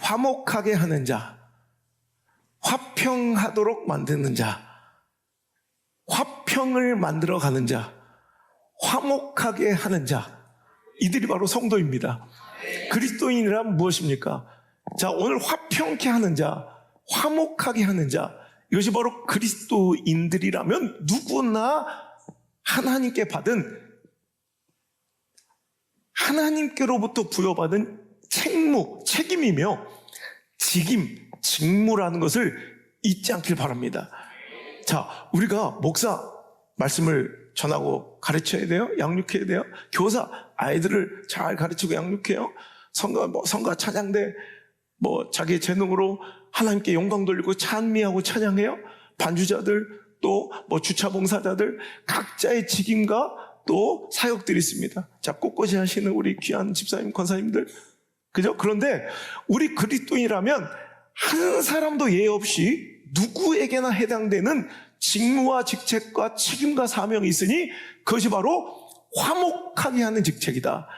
화목하게 하는 자, 화평하도록 만드는 자, 화평을 만들어가는 자, 화목하게 하는 자, 이들이 바로 성도입니다. 그리스도인이란 무엇입니까? 자, 오늘 화평케 하는 자, 화목하게 하는 자, 이것이 바로 그리스도인들이라면 누구나 하나님께 받은, 하나님께로부터 부여받은 책임이며 직무라는 것을 잊지 않길 바랍니다. 자, 우리가 목사 말씀을 전하고 가르쳐야 돼요. 양육해야 돼요. 교사 아이들을 잘 가르치고 양육해요. 성가 찬양대 자기의 재능으로 하나님께 영광 돌리고 찬미하고 찬양해요. 반주자들 또 주차 봉사자들 각자의 직임과 또 사역들이 있습니다. 자, 꼿꼿이 하시는 우리 귀한 집사님, 권사님들, 그죠? 그런데 우리 그리스도인이라면 한 사람도 예외 없이 누구에게나 해당되는 직무와 직책과 책임과 사명이 있으니 그것이 바로 화목하게 하는 직책이다.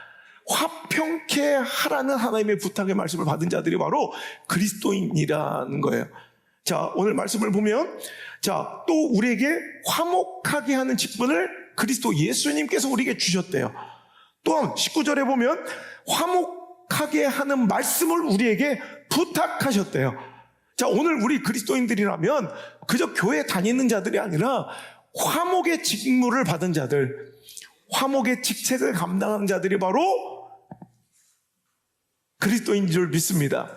화평케 하라는 하나님의 부탁의 말씀을 받은 자들이 바로 그리스도인이라는 거예요. 자, 오늘 말씀을 보면, 자, 또 우리에게 화목하게 하는 직분을 그리스도 예수님께서 우리에게 주셨대요. 또한 19절에 보면 화목하게 하는 말씀을 우리에게 부탁하셨대요. 자, 오늘 우리 그리스도인들이라면 그저 교회 다니는 자들이 아니라 화목의 직무를 받은 자들, 화목의 직책을 감당하는 자들이 바로 그리스도인 줄 믿습니다.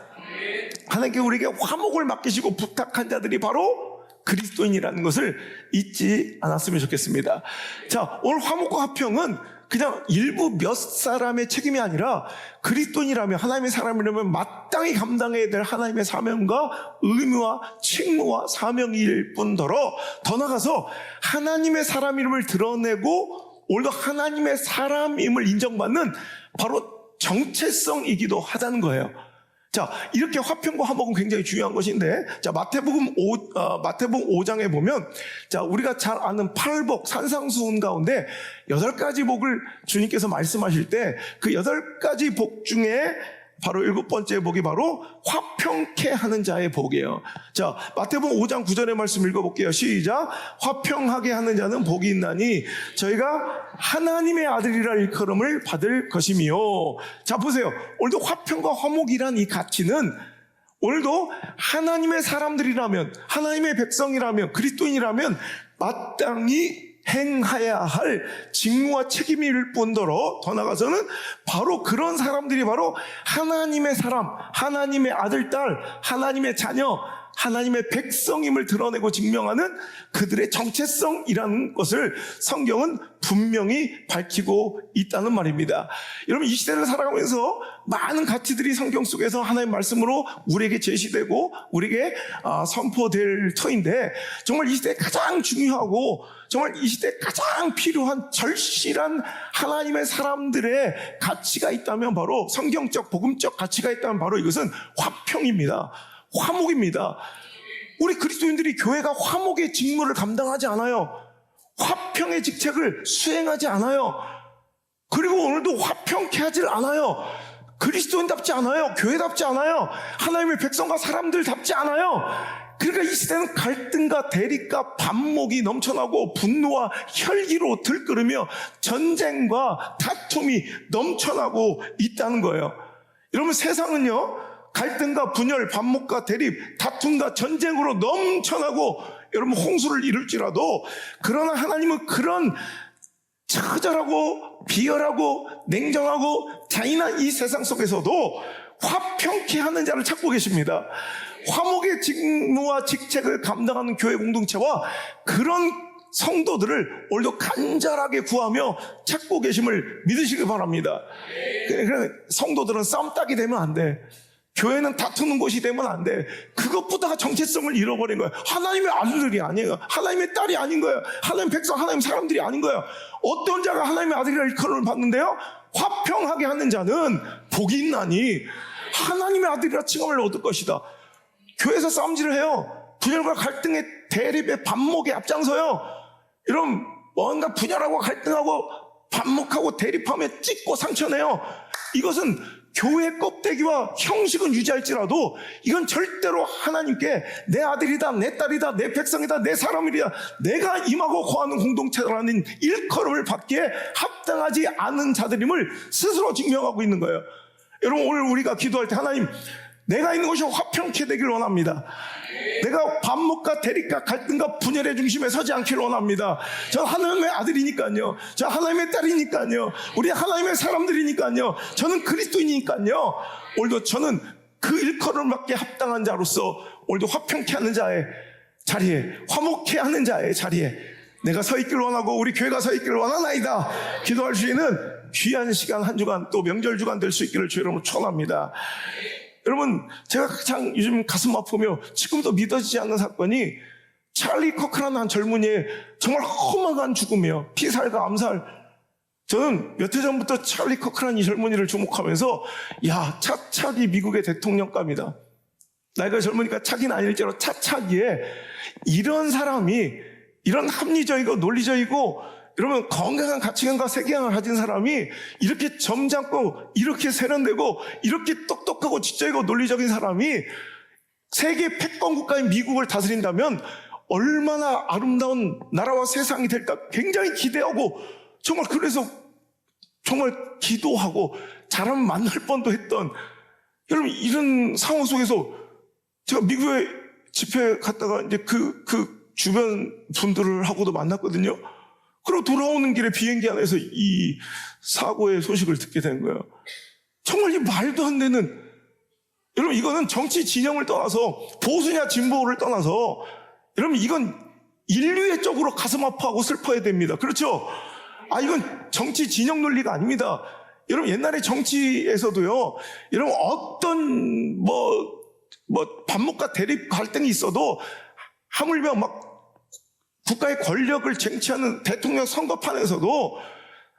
하나님께 우리에게 화목을 맡기시고 부탁한 자들이 바로 그리스도인이라는 것을 잊지 않았으면 좋겠습니다. 자, 오늘 화목과 화평은 그냥 일부 몇 사람의 책임이 아니라 그리스도인이라면, 하나님의 사람이라면 마땅히 감당해야 될 하나님의 사명과 의무와 책무와 사명일 뿐더러 더 나아가서 하나님의 사람임을 드러내고 오히려 하나님의 사람임을 인정받는 바로 정체성이기도 하다는 거예요. 자, 이렇게 화평과 화목은 굉장히 중요한 것인데, 자, 마태복음 5장에 보면, 자, 우리가 잘 아는 팔복, 산상수훈 가운데 8가지 복을 주님께서 말씀하실 때, 그 8가지 복 중에 바로 7번째 복이 바로 화평케 하는 자의 복이에요. 자, 마태복음 5장 9절의 말씀 읽어볼게요. 시작. 화평하게 하는 자는 복이 있나니 저희가 하나님의 아들이라 일컬음을 받을 것이미요. 자, 보세요. 오늘도 화평과 화목이란 이 가치는 오늘도 하나님의 사람들이라면, 하나님의 백성이라면, 그리스도인이라면 마땅히 행해야 할 직무와 책임일 뿐더러 더 나아가서는 바로 그런 사람들이 바로 하나님의 사람, 하나님의 아들, 딸, 하나님의 자녀, 하나님의 백성임을 드러내고 증명하는 그들의 정체성이라는 것을 성경은 분명히 밝히고 있다는 말입니다. 여러분, 이 시대를 살아가면서 많은 가치들이 성경 속에서 하나님의 말씀으로 우리에게 제시되고 우리에게 선포될 터인데, 정말 이 시대에 가장 중요하고 정말 이 시대에 가장 필요한 절실한 하나님의 사람들의 가치가 있다면, 바로 성경적 복음적 가치가 있다면 바로 이것은 화평입니다. 화목입니다. 우리 그리스도인들이 교회가 화목의 직무를 감당하지 않아요. 화평의 직책을 수행하지 않아요. 그리고 오늘도 화평케 하질 않아요. 그리스도인답지 않아요. 교회답지 않아요. 하나님의 백성과 사람들답지 않아요. 그러니까 이 시대는 갈등과 대립과 반목이 넘쳐나고 분노와 혈기로 들끓으며 전쟁과 다툼이 넘쳐나고 있다는 거예요. 여러분, 세상은요, 갈등과 분열, 반목과 대립, 다툼과 전쟁으로 넘쳐나고 여러분 홍수를 이룰지라도, 그러나 하나님은 그런 처절하고 비열하고 냉정하고 잔인한 이 세상 속에서도 화평케 하는 자를 찾고 계십니다. 화목의 직무와 직책을 감당하는 교회 공동체와 그런 성도들을 오늘도 간절하게 구하며 찾고 계심을 믿으시기 바랍니다. 그래, 성도들은 쌈딱이 되면 안 돼. 교회는 다투는 곳이 되면 안 돼. 그것보다가 정체성을 잃어버린 거예요. 하나님의 아들들이 아니에요. 하나님의 딸이 아닌 거예요. 하나님의 백성, 하나님의 사람들이 아닌 거예요. 어떤 자가 하나님의 아들이라 일컬음을 받는데요? 화평하게 하는 자는 복이 있나니 하나님의 아들이라 칭함을 얻을 것이다. 교회에서 싸움질을 해요. 분열과 갈등의 대립의 반목에 앞장서요. 이런 뭔가 분열하고 갈등하고 반목하고 대립하며 찢고 상처내요. 이것은 교회 껍데기와 형식은 유지할지라도 이건 절대로 하나님께 내 아들이다, 내 딸이다, 내 백성이다, 내 사람이다, 내가 임하고 거하는 공동체라는 일컬음을 받기에 합당하지 않은 자들임을 스스로 증명하고 있는 거예요. 여러분, 오늘 우리가 기도할 때 하나님, 내가 있는 곳이 화평케 되길 원합니다. 내가 반목과 대립과 갈등과 분열의 중심에 서지 않기를 원합니다. 저 하나님의 아들이니까요. 저 하나님의 딸이니까요. 우리 하나님의 사람들이니까요. 저는 그리스도인이니까요. 오늘도 저는 그 일컬음을 받게 합당한 자로서 오늘도 화평케 하는 자의 자리에, 화목케 하는 자의 자리에 내가 서 있기를 원하고 우리 교회가 서 있기를 원하나이다. 기도할 수 있는 귀한 시간 한 주간, 또 명절 주간 될 수 있기를 주 여러분 축원합니다. 여러분, 제가 가장 요즘 가슴 아프며 지금도 믿어지지 않는 사건이 찰리 커크라는 한 젊은이의 정말 험악한 죽음이에요. 피살과 암살. 저는 몇 해 전부터 찰리 커크라는 이 젊은이를 주목하면서 야, 차차기 미국의 대통령감이다. 나이가 젊으니까 차기는 아닐지라도 차차기에 이런 사람이, 이런 합리적이고 논리적이고 여러분 건강한 가치관과 세계관을 가진 사람이 이렇게 점잖고 이렇게 세련되고 이렇게 똑똑하고 지적이고 논리적인 사람이 세계 패권 국가인 미국을 다스린다면 얼마나 아름다운 나라와 세상이 될까 굉장히 기대하고 정말 그래서 정말 기도하고 잘하면 만날 뻔도 했던 여러분 이런 상황 속에서 제가 미국에 집회 갔다가 이제 그 주변 분들을 하고도 만났거든요. 그리고 돌아오는 길에 비행기 안에서 이 사고의 소식을 듣게 된 거예요. 정말 이 말도 안 되는, 여러분 이거는 정치 진영을 떠나서 보수냐 진보를 떠나서 여러분 이건 인류의 쪽으로 가슴 아파하고 슬퍼야 됩니다. 그렇죠? 이건 정치 진영 논리가 아닙니다. 여러분 옛날에 정치에서도요, 여러분 어떤 반목과 대립 갈등이 있어도 하물며 막 국가의 권력을 쟁취하는 대통령 선거판에서도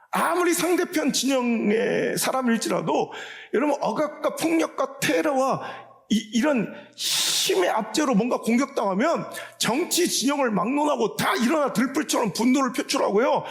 아무리 상대편 진영의 사람일지라도 여러분 억압과 폭력과 테러와 이런 힘의 압제로 뭔가 공격당하면 정치 진영을 막론하고 다 일어나 들불처럼 분노를 표출하고요.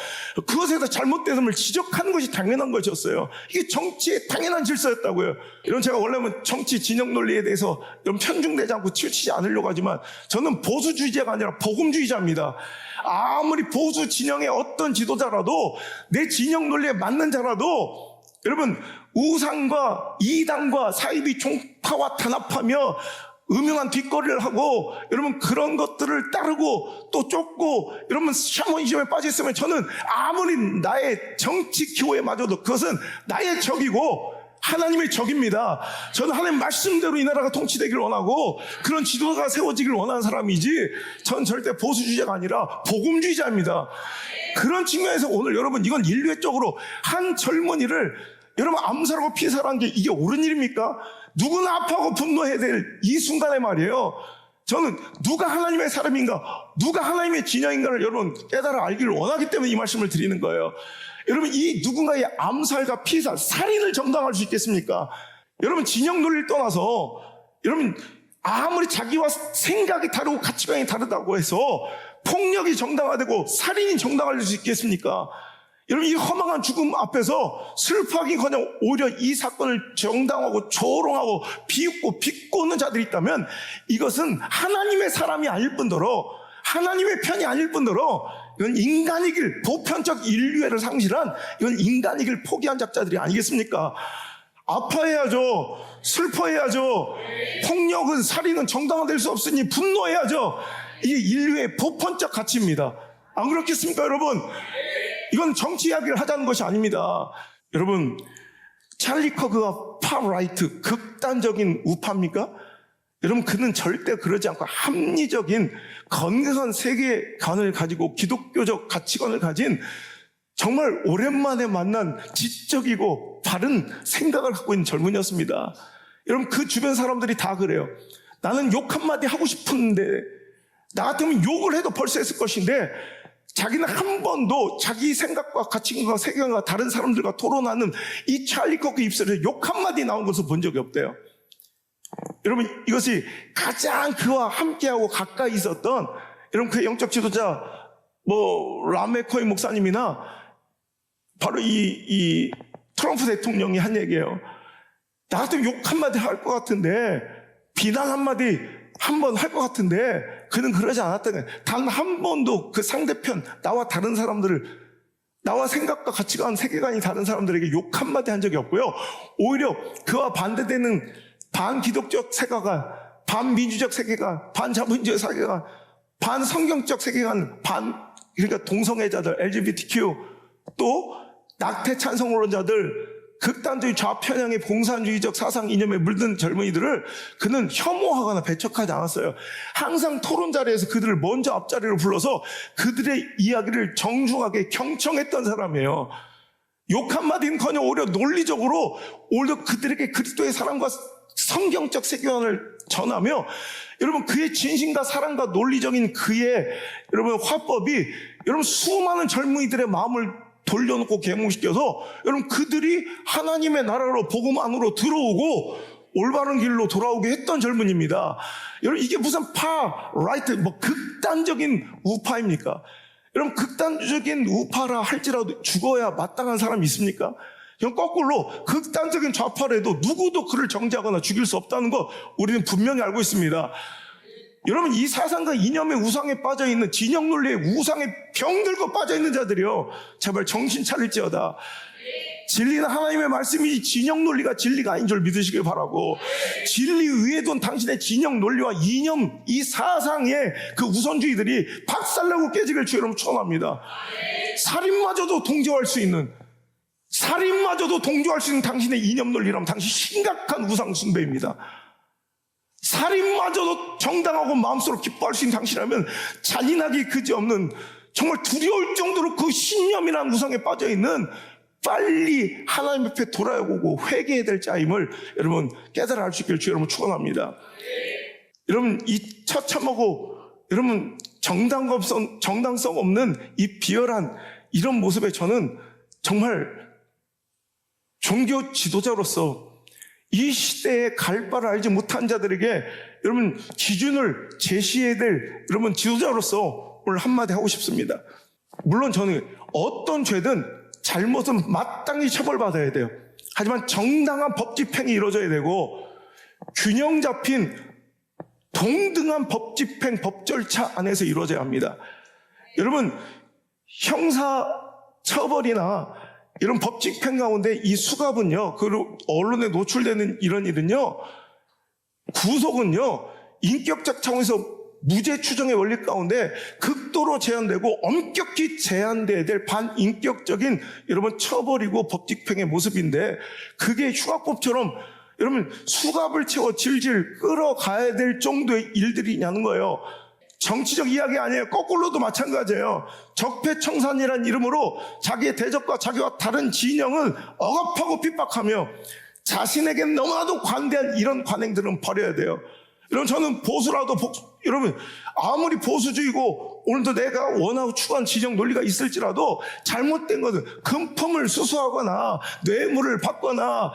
그것에서 잘못됨을 지적하는 것이 당연한 것이었어요. 이게 정치의 당연한 질서였다고요. 이런 제가 원래는 정치 진영 논리에 대해서 좀 편중되지 않고 치우치지 않으려고 하지만 저는 보수주의자가 아니라 복음주의자입니다. 아무리 보수 진영의 어떤 지도자라도 내 진영 논리에 맞는 자라도 여러분 우상과 이단과 사이비 종파와 탄압하며 음흉한 뒷거리를 하고 여러분 그런 것들을 따르고 또 쫓고 여러분 샤머니즘에 빠져있으면 저는 아무리 나의 정치 기호에 맞아도 그것은 나의 적이고 하나님의 적입니다. 저는 하나님 말씀대로 이 나라가 통치되기를 원하고 그런 지도자가 세워지기를 원하는 사람이지 전 절대 보수주의자가 아니라 복음주의자입니다. 그런 측면에서 오늘 여러분 이건 인류의 쪽으로 한 젊은이를 여러분 암살하고 피살한 게 이게 옳은 일입니까? 누구나 아파하고 분노해야 될 이 순간에 말이에요. 저는 누가 하나님의 사람인가, 누가 하나님의 진영인가를 여러분 깨달아 알기를 원하기 때문에 이 말씀을 드리는 거예요. 여러분 이 누군가의 암살과 피살, 살인을 정당화할 수 있겠습니까? 여러분 진영 논리를 떠나서 여러분 아무리 자기와 생각이 다르고 가치관이 다르다고 해서 폭력이 정당화되고 살인이 정당화될 수 있겠습니까? 여러분 이 험악한 죽음 앞에서 슬퍼하기커녕 오히려 이 사건을 정당화하고 조롱하고 비웃고 비꼬는 자들이 있다면 이것은 하나님의 사람이 아닐 뿐더러 하나님의 편이 아닐 뿐더러 이건 인간이길 보편적 인류애를 상실한 이건 인간이길 포기한 작자들이 아니겠습니까? 아파해야죠. 슬퍼해야죠. 폭력은 살인은 정당화될 수 없으니 분노해야죠. 이게 인류의 보편적 가치입니다. 안 그렇겠습니까 여러분? 이건 정치 이야기를 하자는 것이 아닙니다. 여러분 찰리 커크가 팝라이트 극단적인 우파입니까? 여러분 그는 절대 그러지 않고 합리적인 건강한 세계관을 가지고 기독교적 가치관을 가진 정말 오랜만에 만난 지적이고 바른 생각을 갖고 있는 젊은이였습니다. 여러분 그 주변 사람들이 다 그래요. 나는 욕 한마디 하고 싶은데 나 같으면 욕을 해도 벌써 했을 것인데 자기는 한 번도 자기 생각과 가치관과 세계관과 다른 사람들과 토론하는 이 찰리 커크 입술에 욕 한마디 나온 것을 본 적이 없대요. 여러분 이것이 가장 그와 함께하고 가까이 있었던 여러분 그의 영적 지도자 라메코이 목사님이나 바로 이 트럼프 대통령이 한 얘기예요. 나 같으면 욕 한마디 할 것 같은데, 비난 한마디 한 번 할 것 같은데, 그는 그러지 않았다는 거예요. 단 한 번도 그 상대편, 나와 다른 사람들을, 나와 생각과 가치관, 세계관이 다른 사람들에게 욕 한마디 한 적이 없고요. 오히려 그와 반대되는 반기독적 세계관, 반민주적 세계관, 반자본주의 세계관, 반성경적 세계관, 그러니까 동성애자들, LGBTQ, 또 낙태 찬성론자들, 극단주의 좌편향의 봉산주의적 사상 이념에 물든 젊은이들을 그는 혐오하거나 배척하지 않았어요. 항상 토론 자리에서 그들을 먼저 앞자리로 불러서 그들의 이야기를 정중하게 경청했던 사람이에요. 욕 한마디는커녕 오히려 논리적으로 오히려 그들에게 그리스도의 사랑과 성경적 세계관을 전하며, 여러분 그의 진심과 사랑과 논리적인 그의 여러분 화법이 여러분 수많은 젊은이들의 마음을 돌려놓고 계몽시켜서 여러분 그들이 하나님의 나라로 복음 안으로 들어오고 올바른 길로 돌아오게 했던 젊은이입니다. 여러분 이게 무슨 라이트 뭐 극단적인 우파입니까? 여러분 극단적인 우파라 할지라도 죽어야 마땅한 사람이 있습니까? 이건 거꾸로 극단적인 좌파라도 누구도 그를 정죄하거나 죽일 수 없다는 거 우리는 분명히 알고 있습니다. 여러분 이 사상과 이념의 우상에 빠져있는, 진영 논리의 우상에 병들고 빠져있는 자들이요, 제발 정신 차릴지어다. 진리는 하나님의 말씀이 진영 논리가 진리가 아닌 줄 믿으시길 바라고, 진리 위에 둔 당신의 진영 논리와 이념, 이 사상의 그 우선주의들이 박살나고 깨지길 주 여러분 축원합니다. 살인마저도 동조할 수 있는 당신의 이념 논리라면 당신 심각한 우상 숭배입니다. 살인마저도 정당하고 마음속으로 기뻐할 수 있는 당신이라면 잔인하기 그지없는, 정말 두려울 정도로 그 신념이라는 우상에 빠져있는, 빨리 하나님 앞에 돌아오고 회개해야 될 자임을 여러분 깨달아 알 수 있기를 주 여러분 축원합니다. 여러분 이 처참하고 여러분 정당성 없는 이 비열한 이런 모습에 저는 정말 종교 지도자로서 이 시대에 갈 바를 알지 못한 자들에게 여러분 기준을 제시해야 될 여러분 지도자로서 오늘 한마디 하고 싶습니다. 물론 저는 어떤 죄든 잘못은 마땅히 처벌받아야 돼요. 하지만 정당한 법 집행이 이루어져야 되고 균형 잡힌 동등한 법 집행, 법 절차 안에서 이루어져야 합니다. 여러분 형사 처벌이나 이런 법 집행 가운데 이 수갑은요, 그리고 언론에 노출되는 이런 일은요, 구속은요, 인격적 차원에서 무죄 추정의 원리 가운데 극도로 제한되고 엄격히 제한돼야 될 반인격적인 여러분 처벌이고 법 집행의 모습인데, 그게 휴가법처럼 여러분 수갑을 채워 질질 끌어가야 될 정도의 일들이냐는 거예요. 정치적 이야기 아니에요. 거꾸로도 마찬가지예요. 적폐청산이라는 이름으로 자기의 대적과 자기와 다른 진영을 억압하고 핍박하며 자신에게는 너무나도 관대한 이런 관행들은 버려야 돼요. 여러분 저는 보수라도 여러분 아무리 보수주의고 오늘도 내가 원하고 추구한 진영 논리가 있을지라도 잘못된 것은 금품을 수수하거나 뇌물을 받거나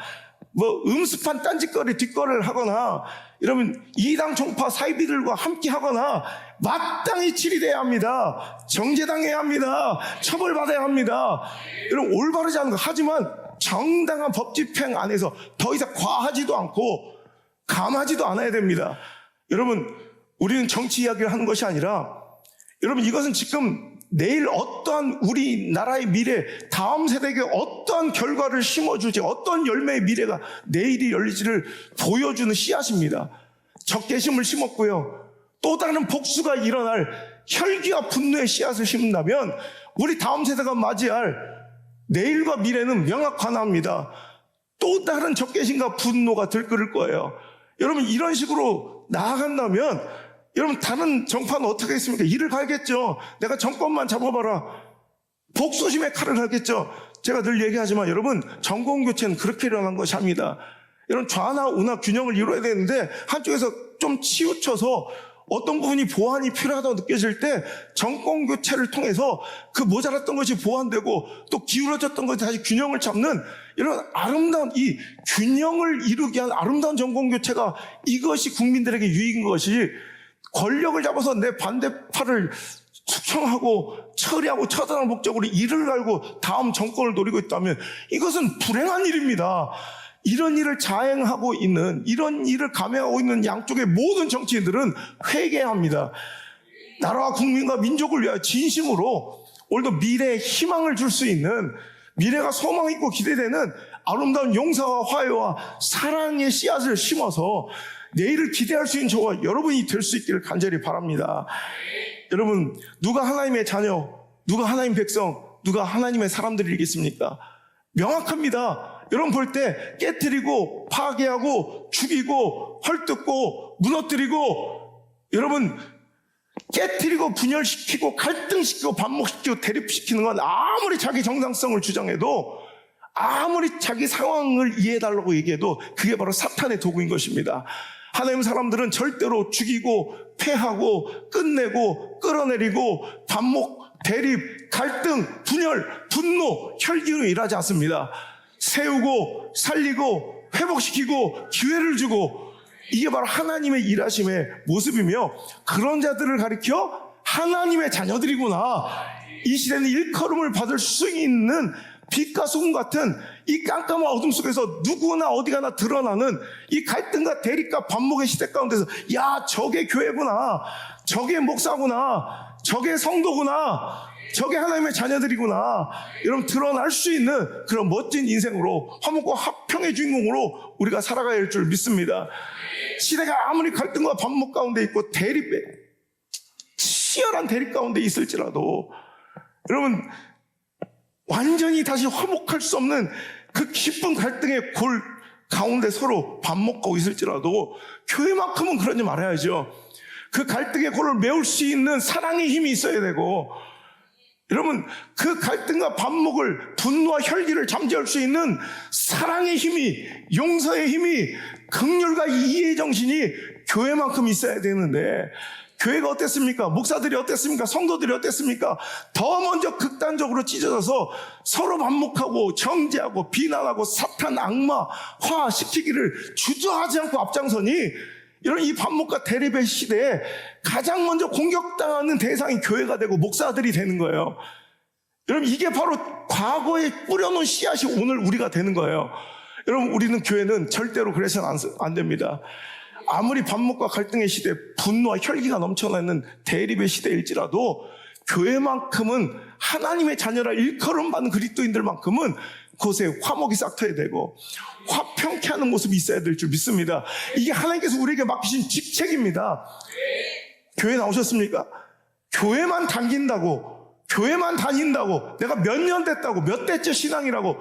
뭐 음습한 딴짓거리 뒷거리를 하거나 여러분 이당 종파 사이비들과 함께 하거나 마땅히 처리돼야 합니다. 정죄당해야 합니다. 처벌받아야 합니다. 여러분 올바르지 않은 거, 하지만 정당한 법 집행 안에서 더 이상 과하지도 않고 감하지도 않아야 됩니다. 여러분 우리는 정치 이야기를 하는 것이 아니라 여러분 이것은 지금 내일 어떠한 우리나라의 미래, 다음 세대에게 어떠한 결과를 심어줄지, 어떤 열매의 미래가 내일이 열릴지를 보여주는 씨앗입니다. 적개심을 심었고요, 또 다른 복수가 일어날 혈기와 분노의 씨앗을 심는다면 우리 다음 세대가 맞이할 내일과 미래는 명확하납니다. 또 다른 적개심과 분노가 들끓을 거예요. 여러분 이런 식으로 나아간다면 여러분 다른 정파는 어떻게 했습니까? 이를 갈겠죠. 내가 정권만 잡아봐라. 복수심의 칼을 갈겠죠. 제가 늘 얘기하지만 여러분 정권교체는 그렇게 일어난 것이 아닙니다. 여러분 좌나 우나 균형을 이루어야 되는데 한쪽에서 좀 치우쳐서 어떤 부분이 보완이 필요하다고 느껴질 때 정권교체를 통해서 그 모자랐던 것이 보완되고 또 기울어졌던 것이 다시 균형을 잡는 이런 아름다운 이 균형을 이루기 위한 아름다운 정권교체가, 이것이 국민들에게 유익인 것이, 권력을 잡아서 내 반대파를 숙청하고 처리하고 처단할 목적으로 이를 갈고 다음 정권을 노리고 있다면 이것은 불행한 일입니다. 이런 일을 자행하고 있는, 이런 일을 감행하고 있는 양쪽의 모든 정치인들은 회개합니다. 나라와 국민과 민족을 위하여 진심으로 오늘도 미래에 희망을 줄 수 있는, 미래가 소망 있고 기대되는 아름다운 용서와 화해와 사랑의 씨앗을 심어서 내일을 기대할 수 있는 저와 여러분이 될 수 있기를 간절히 바랍니다. 여러분, 누가 하나님의 자녀, 누가 하나님 백성, 누가 하나님의 사람들이겠습니까? 명확합니다. 여러분 볼 때 깨트리고 파괴하고 죽이고 헐뜯고 무너뜨리고, 여러분 깨트리고 분열시키고 갈등시키고 반목시키고 대립시키는 건 아무리 자기 정당성을 주장해도, 아무리 자기 상황을 이해해달라고 얘기해도 그게 바로 사탄의 도구인 것입니다. 하나님 사람들은 절대로 죽이고 패하고 끝내고 끌어내리고 반목, 대립, 갈등, 분열, 분노, 혈기로 일하지 않습니다. 세우고 살리고 회복시키고 기회를 주고, 이게 바로 하나님의 일하심의 모습이며, 그런 자들을 가리켜 하나님의 자녀들이구나, 이 시대는 일컬음을 받을 수 있는 빛과 소금 같은 이 깜깜한 어둠 속에서 누구나 어디 가나 드러나는 이 갈등과 대립과 반목의 시대 가운데서, 야, 저게 교회구나, 저게 목사구나, 저게 성도구나, 저게 하나님의 자녀들이구나, 여러분 드러날 수 있는 그런 멋진 인생으로, 화목과 화평의 주인공으로 우리가 살아가야 할 줄 믿습니다. 시대가 아무리 갈등과 반목 가운데 있고 대립에, 치열한 대립 가운데 있을지라도, 여러분 완전히 다시 화목할 수 없는 그 깊은 갈등의 골 가운데 서로 반목하고 있을지라도 교회만큼은 그러지 말아야죠. 그 갈등의 골을 메울 수 있는 사랑의 힘이 있어야 되고, 여러분 그 갈등과 반목을, 분노와 혈기를 잠재울 수 있는 사랑의 힘이, 용서의 힘이, 긍휼과 이해의 정신이 교회만큼 있어야 되는데, 교회가 어땠습니까? 목사들이 어땠습니까? 성도들이 어땠습니까? 더 먼저 극단적으로 찢어져서 서로 반목하고 정죄하고 비난하고 사탄 악마화시키기를 주저하지 않고 앞장서니, 이런 이 반목과 대립의 시대에 가장 먼저 공격당하는 대상이 교회가 되고 목사들이 되는 거예요. 여러분 이게 바로 과거에 뿌려놓은 씨앗이 오늘 우리가 되는 거예요. 여러분 우리는, 교회는 절대로 그래서는 안 됩니다. 아무리 반목과 갈등의 시대, 분노와 혈기가 넘쳐나는 대립의 시대일지라도 교회만큼은, 하나님의 자녀라 일컬음 받는 그리스도인들만큼은 그곳에 화목이 싹트어야 되고 화평케 하는 모습이 있어야 될 줄 믿습니다. 이게 하나님께서 우리에게 맡기신 직책입니다. 교회 나오셨습니까? 교회만 다닌다고, 교회만 다닌다고, 내가 몇 년 됐다고, 몇 대째 신앙이라고,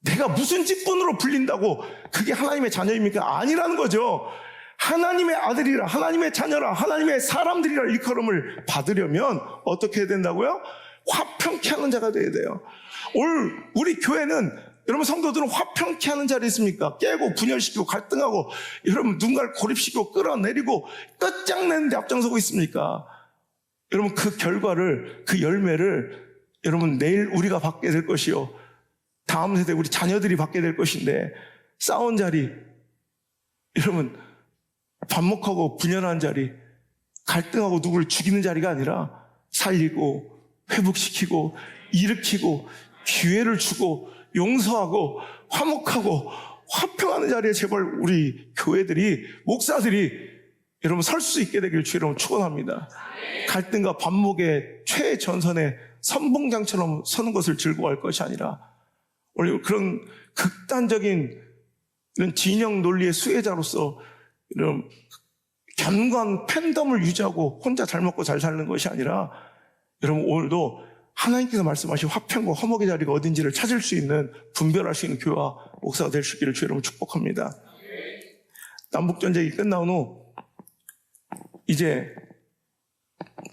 내가 무슨 직분으로 불린다고 그게 하나님의 자녀입니까? 아니라는 거죠. 하나님의 아들이라, 하나님의 자녀라, 하나님의 사람들이라 일컬음을 받으려면 어떻게 해야 된다고요? 화평케 하는 자가 돼야 돼요. 오늘 우리 교회는, 여러분 성도들은 화평케 하는 자리 있습니까? 깨고 분열시키고 갈등하고, 여러분 누군가를 고립시키고 끌어내리고 끝장내는 데 앞장서고 있습니까? 여러분 그 결과를, 그 열매를 여러분 내일 우리가 받게 될 것이요, 다음 세대 우리 자녀들이 받게 될 것인데, 싸운 자리, 여러분 반목하고 분열한 자리, 갈등하고 누구를 죽이는 자리가 아니라 살리고 회복시키고 일으키고 기회를 주고 용서하고 화목하고 화평하는 자리에 제발 우리 교회들이, 목사들이 여러분 설 수 있게 되길 주 여러분 축원합니다. 갈등과 반목의 최전선에 선봉장처럼 서는 것을 즐거워할 것이 아니라, 오늘 그런 극단적인 이런 진영 논리의 수혜자로서 이런 견고한 팬덤을 유지하고 혼자 잘 먹고 잘 사는 것이 아니라, 여러분 오늘도 하나님께서 말씀하신 화평과 화목의 자리가 어딘지를 찾을 수 있는, 분별할 수 있는 교회와 목사가 될 수 있기를 주 여러분 축복합니다. 남북전쟁이 끝나온 후 이제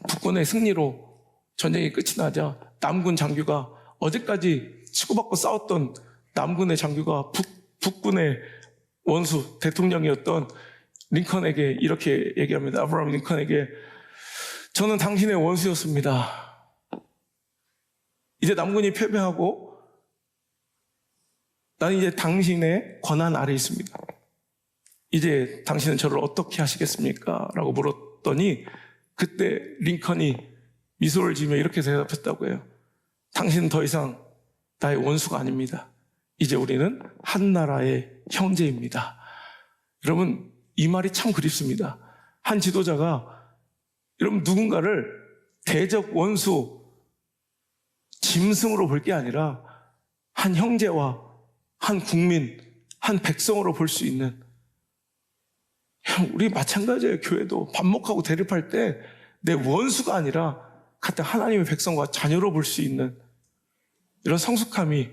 북군의 승리로 전쟁이 끝이 나자 남군 장교가, 어제까지 치고받고 싸웠던 남군의 장교가 북군의 원수 대통령이었던 링컨에게 이렇게 얘기합니다. 아브라함 링컨에게, 저는 당신의 원수였습니다. 이제 남군이 패배하고 나는 이제 당신의 권한 아래에 있습니다. 이제 당신은 저를 어떻게 하시겠습니까? 라고 물었더니, 그때 링컨이 미소를 지으며 이렇게 대답했다고 해요. 당신은 더 이상 나의 원수가 아닙니다. 이제 우리는 한 나라의 형제입니다. 여러분, 이 말이 참 그립습니다. 한 지도자가 여러분 누군가를 대적 원수 짐승으로 볼 게 아니라 한 형제와 한 국민, 한 백성으로 볼 수 있는, 우리 마찬가지예요. 교회도 반목하고 대립할 때 내 원수가 아니라 같은 하나님의 백성과 자녀로 볼 수 있는 이런 성숙함이,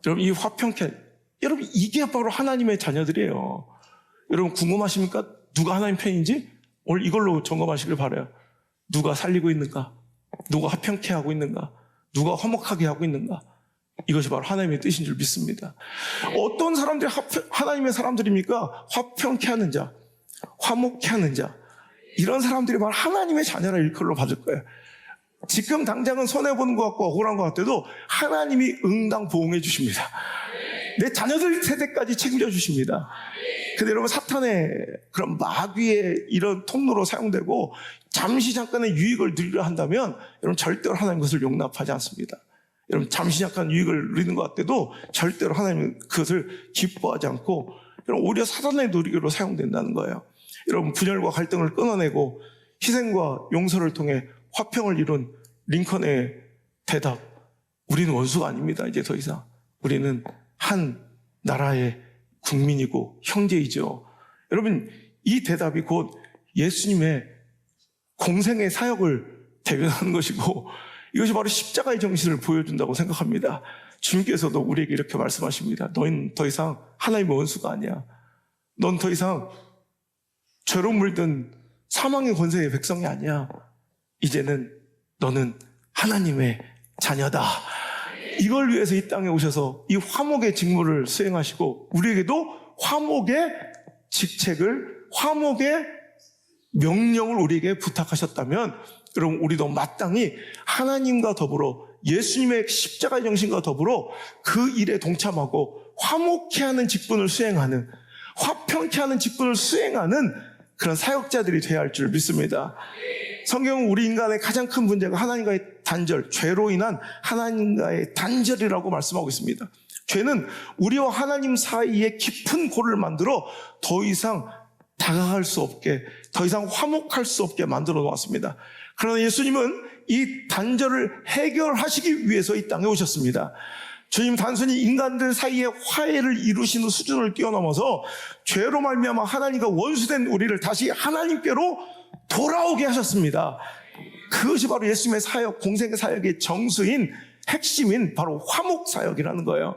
여러분 이 화평케, 여러분 이게 바로 하나님의 자녀들이에요. 여러분 궁금하십니까? 누가 하나님 편인지? 오늘 이걸로 점검하시길 바라요. 누가 살리고 있는가? 누가 화평케 하고 있는가? 누가 화목하게 하고 있는가? 이것이 바로 하나님의 뜻인 줄 믿습니다. 어떤 사람들이 하나님의 사람들입니까? 화평케 하는 자, 화목케 하는 자, 이런 사람들이 바로 하나님의 자녀라 일컬로 받을 거예요. 지금 당장은 손해보는 것 같고 억울한 것 같아도 하나님이 응당 보응해 주십니다. 내 자녀들 세대까지 책임져 주십니다. 근데 여러분, 사탄의 그런 마귀의 이런 통로로 사용되고 잠시 잠깐의 유익을 누리려 한다면 여러분 절대로 하나님 것을 용납하지 않습니다. 여러분 잠시 잠깐 유익을 누리는 것 같아도 절대로 하나님은 그것을 기뻐하지 않고 여러분 오히려 사탄의 노리기로 사용된다는 거예요. 여러분 분열과 갈등을 끊어내고 희생과 용서를 통해 화평을 이룬 링컨의 대답, 우리는 원수가 아닙니다. 이제 더 이상 우리는 한 나라의 국민이고 형제이죠. 여러분 이 대답이 곧 예수님의 공생의 사역을 대변하는 것이고 이것이 바로 십자가의 정신을 보여준다고 생각합니다. 주님께서도 우리에게 이렇게 말씀하십니다. 너희는 더 이상 하나님의 원수가 아니야. 넌 더 이상 죄로 물든 사망의 권세의 백성이 아니야. 이제는 너는 하나님의 자녀다. 이걸 위해서 이 땅에 오셔서 이 화목의 직무를 수행하시고 우리에게도 화목의 직책을, 화목의 명령을 우리에게 부탁하셨다면 여러분 우리도 마땅히 하나님과 더불어 예수님의 십자가의 정신과 더불어 그 일에 동참하고 화목케 하는 직분을 수행하는, 화평케 하는 직분을 수행하는 그런 사역자들이 되어야 할 줄 믿습니다. 성경은 우리 인간의 가장 큰 문제가 하나님과의 단절, 죄로 인한 하나님과의 단절이라고 말씀하고 있습니다. 죄는 우리와 하나님 사이에 깊은 골을 만들어 더 이상 다가갈 수 없게, 더 이상 화목할 수 없게 만들어 놓았습니다. 그러나 예수님은 이 단절을 해결하시기 위해서 이 땅에 오셨습니다. 주님 단순히 인간들 사이에 화해를 이루시는 수준을 뛰어넘어서 죄로 말미암아 하나님과 원수된 우리를 다시 하나님께로 돌아오게 하셨습니다. 그것이 바로 예수님의 사역, 공생의 사역의 정수인, 핵심인 바로 화목 사역이라는 거예요.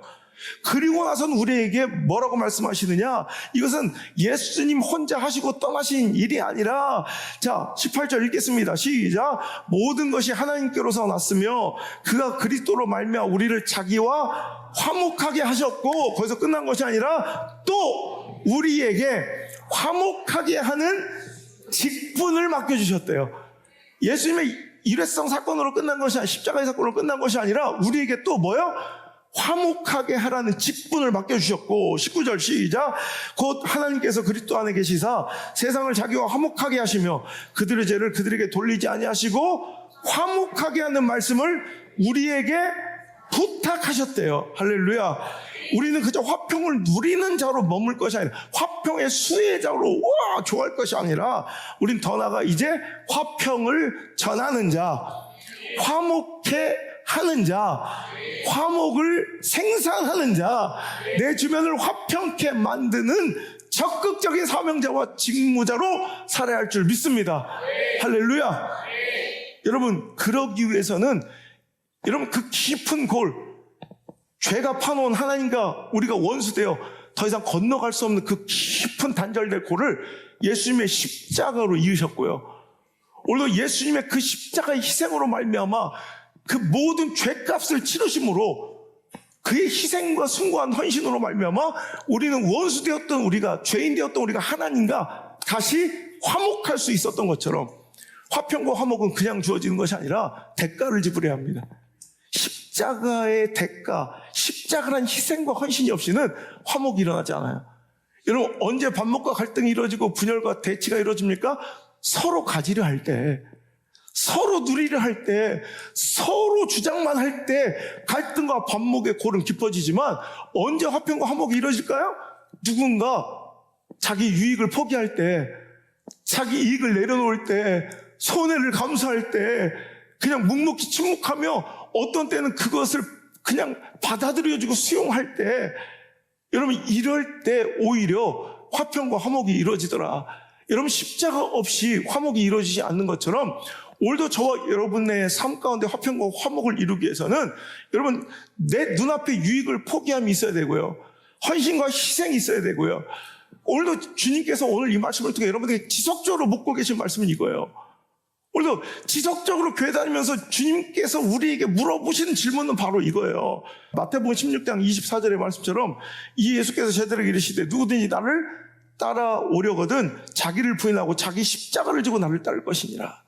그리고 나서는 우리에게 뭐라고 말씀하시느냐? 이것은 예수님 혼자 하시고 떠나신 일이 아니라, 자 18절 읽겠습니다. 시작. 모든 것이 하나님께로서 났으며 그가 그리스도로 말미암아 우리를 자기와 화목하게 하셨고, 거기서 끝난 것이 아니라 또 우리에게 화목하게 하는 직분을 맡겨주셨대요. 예수님의 일회성 사건으로 끝난 것이 아니라, 십자가의 사건으로 끝난 것이 아니라 우리에게 또 뭐요? 화목하게 하라는 직분을 맡겨주셨고, 19절 시작. 곧 하나님께서 그리스도 안에 계시사 세상을 자기와 화목하게 하시며 그들의 죄를 그들에게 돌리지 아니하시고 화목하게 하는 말씀을 우리에게 부탁하셨대요. 할렐루야. 우리는 그저 화평을 누리는 자로 머물 것이 아니라, 화평의 수혜자로 좋아할 것이 아니라, 우린 더 나아가 이제 화평을 전하는 자, 화목해 하는 자, 화목을 생산하는 자, 내 주변을 화평케 만드는 적극적인 사명자와 직무자로 살아야 할 줄 믿습니다. 할렐루야. 여러분, 그러기 위해서는 여러분 그 깊은 골, 죄가 파놓은 하나님과 우리가 원수되어 더 이상 건너갈 수 없는 그 깊은 단절될 골을 예수님의 십자가로 이으셨고요. 오늘도 예수님의 그 십자가의 희생으로 말미암아 그 모든 죄값을 치르심으로, 그의 희생과 숭고한 헌신으로 말미암아 우리는 원수되었던 우리가, 죄인되었던 우리가 하나님과 다시 화목할 수 있었던 것처럼, 화평과 화목은 그냥 주어지는 것이 아니라 대가를 지불해야 합니다. 십자가의 대가, 십자가란 희생과 헌신이 없이는 화목이 일어나지 않아요. 여러분, 언제 반목과 갈등이 이루어지고 분열과 대치가 이루어집니까? 서로 가지려 할 때, 서로 누리를 할 때, 서로 주장만 할 때 갈등과 반목의 골은 깊어지지만 언제 화평과 화목이 이루어질까요? 누군가 자기 유익을 포기할 때, 자기 이익을 내려놓을 때, 손해를 감수할 때 그냥 묵묵히 침묵하며 어떤 때는 그것을 그냥 받아들여주고 수용할 때, 여러분 이럴 때 오히려 화평과 화목이 이루어지더라. 여러분 십자가 없이 화목이 이루어지지 않는 것처럼 오늘도 저와 여러분의 삶 가운데 화평과 화목을 이루기 위해서는 여러분 내 눈앞에 유익을 포기함이 있어야 되고요. 헌신과 희생이 있어야 되고요. 오늘도 주님께서 오늘 이 말씀을 통해 여러분에게 지속적으로 묻고 계신 말씀은 이거예요. 오늘도 지속적으로 교회 다니면서 주님께서 우리에게 물어보시는 질문은 바로 이거예요. 마태복음 16장 24절의 말씀처럼 이 예수께서 제자들에게 이르시되 누구든지 나를 따라오려거든 자기를 부인하고 자기 십자가를 지고 나를 따를 것이니라.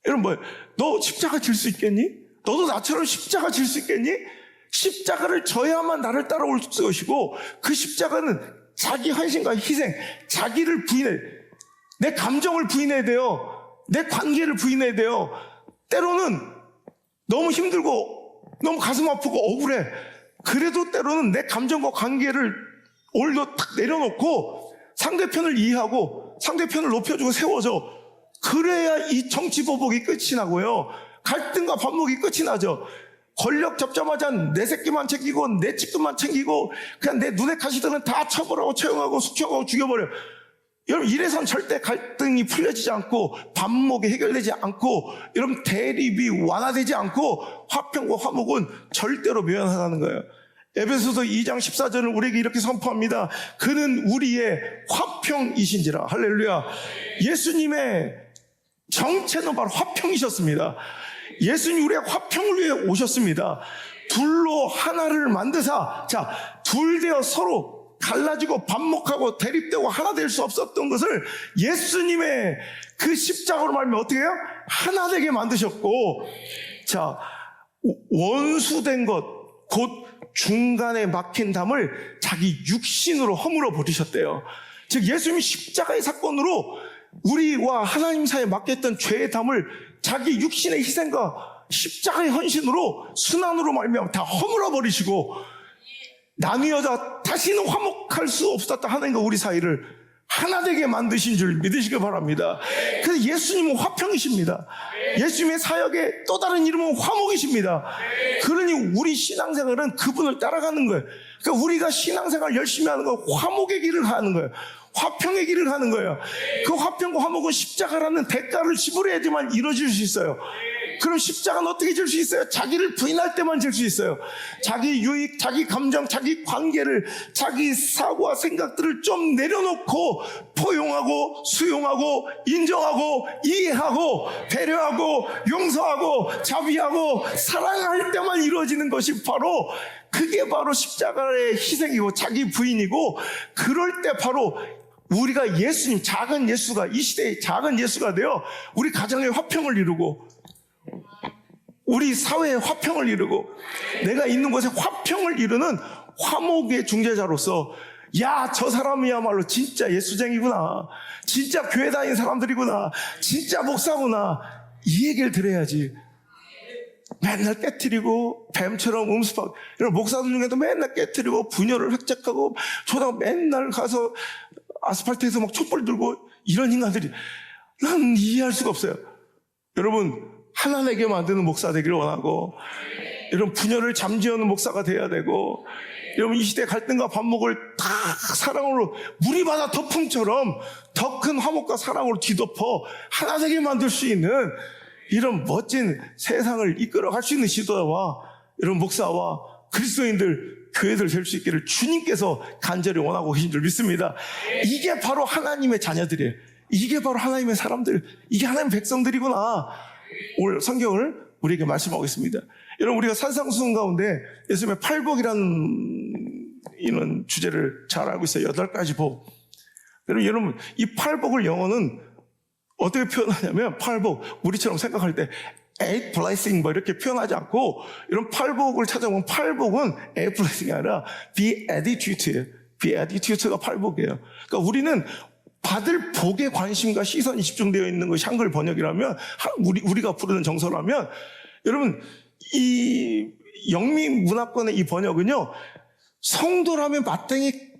여러분 너 십자가 질 수 있겠니? 너도 나처럼 십자가 질 수 있겠니? 십자가를 져야만 나를 따라올 것이고 그 십자가는 자기 헌신과 희생, 자기를 부인해, 내 감정을 부인해야 돼요. 내 관계를 부인해야 돼요. 때로는 너무 힘들고 너무 가슴 아프고 억울해. 그래도 때로는 내 감정과 관계를 오늘도 탁 내려놓고 상대편을 이해하고 상대편을 높여주고 세워줘. 그래야 이 정치보복이 끝이 나고요. 갈등과 반목이 끝이 나죠. 권력 잡자마자 내 새끼만 챙기고 내 집들만 챙기고 그냥 내 눈에 가시들은 다 처벌하고 처형하고 숙청하고 죽여버려. 여러분 이래선 절대 갈등이 풀려지지 않고 반목이 해결되지 않고 여러분 대립이 완화되지 않고 화평과 화목은 절대로 묘연하다는 거예요. 에베소서 2장 14절은 우리에게 이렇게 선포합니다. 그는 우리의 화평이신지라. 할렐루야. 예수님의 정체는 바로 화평이셨습니다. 예수님 우리의 화평을 위해 오셨습니다. 둘로 하나를 만드사, 자, 둘 되어 서로 갈라지고 반목하고 대립되고 하나 될 수 없었던 것을 예수님의 그 십자가로 말하면 어떻게 해요? 하나 되게 만드셨고, 자, 원수된 것, 곧 중간에 막힌 담을 자기 육신으로 허물어 버리셨대요. 즉 예수님이 십자가의 사건으로 우리와 하나님 사이에 막혔던 죄의 담을 자기 육신의 희생과 십자가의 헌신으로 순환으로 말미암아 다 허물어 버리시고 나뉘어져 다시는 화목할 수 없었다 하나님과 우리 사이를 하나 되게 만드신 줄 믿으시기 바랍니다. 그래서 예수님은 화평이십니다. 예수님의 사역의 또 다른 이름은 화목이십니다. 그러니 우리 신앙생활은 그분을 따라가는 거예요. 그러니까 우리가 신앙생활 열심히 하는 건 화목의 길을 가는 거예요. 화평의 길을 가는 거예요. 그 화평과 화목은 십자가라는 대가를 지불해야지만 이루어질 수 있어요. 그럼 십자가는 어떻게 질 수 있어요? 자기를 부인할 때만 질 수 있어요. 자기 유익, 자기 감정, 자기 관계를, 자기 사고와 생각들을 좀 내려놓고 포용하고 수용하고 인정하고 이해하고 배려하고 용서하고 자비하고 사랑할 때만 이루어지는 것이 바로 그게 바로 십자가의 희생이고 자기 부인이고 그럴 때 바로 우리가 예수님, 작은 예수가 이 시대의 작은 예수가 되어 우리 가정의 화평을 이루고 우리 사회의 화평을 이루고 내가 있는 곳에 화평을 이루는 화목의 중재자로서 야, 저 사람이야말로 진짜 예수쟁이구나, 진짜 교회 다니는 사람들이구나, 진짜 목사구나, 이 얘기를 들어야지. 맨날 깨트리고 뱀처럼 음습하고 이런 목사들 중에도 맨날 깨트리고 분열을 획책하고 초당 맨날 가서 아스팔트에서 막 촛불 들고 이런 인간들이 난 이해할 수가 없어요. 여러분 하나 되게 만드는 목사 되기를 원하고 이런 분열을 잠재우는 목사가 돼야 되고 여러분 이 시대 갈등과 반목을 다 사랑으로 물이 바다 덮음처럼 더 큰 화목과 사랑으로 뒤덮어 하나 되게 만들 수 있는 이런 멋진 세상을 이끌어갈 수 있는 시도와 이런 목사와 그리스도인들, 교회들 될 수 있기를 주님께서 간절히 원하고 계신 줄 믿습니다. 이게 바로 하나님의 자녀들이에요. 이게 바로 하나님의 사람들, 이게 하나님의 백성들이구나. 오늘 성경을 우리에게 말씀하고 있습니다. 여러분 우리가 산상수훈 가운데 예수님의 팔복이라는 이런 주제를 잘 알고 있어요. 8가지 복. 여러분 이 팔복을 영어는 어떻게 표현하냐면 팔복, 우리처럼 생각할 때 eight blessing 뭐 이렇게 표현하지 않고 이런 팔복을 찾아보면 팔복은 eight blessing이 아니라 be attitude예요. be attitude가 팔복이에요. 그러니까 우리는 받을 복에 관심과 시선이 집중되어 있는 것이 한글 번역이라면, 우리가 부르는 정서라면, 여러분, 이 영미 문화권의 이 번역은요, 성도라면 마땅히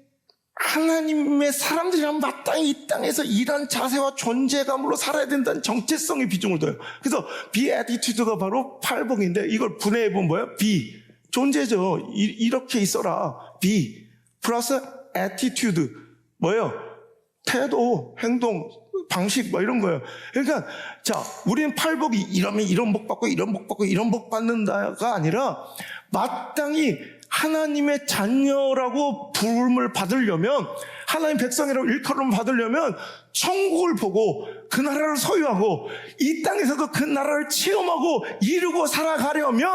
하나님의 사람들이라면 마땅히 이 땅에서 이런 자세와 존재감으로 살아야 된다는 정체성에 비중을 둬요. 그래서 be attitude가 바로 팔복인데, 이걸 분해해보면 뭐예요? be, 존재죠. 이렇게 있어라. be 플러스 attitude, 뭐예요? 태도, 행동, 방식, 뭐 이런 거예요. 그러니까, 자, 우리는 팔복이 이러면 이런 복 받고, 이런 복 받고, 이런 복 받는다가 아니라, 마땅히 하나님의 자녀라고 부름을 받으려면, 하나님 백성이라고 일컬음을 받으려면, 천국을 보고, 그 나라를 소유하고, 이 땅에서도 그 나라를 체험하고, 이루고 살아가려면,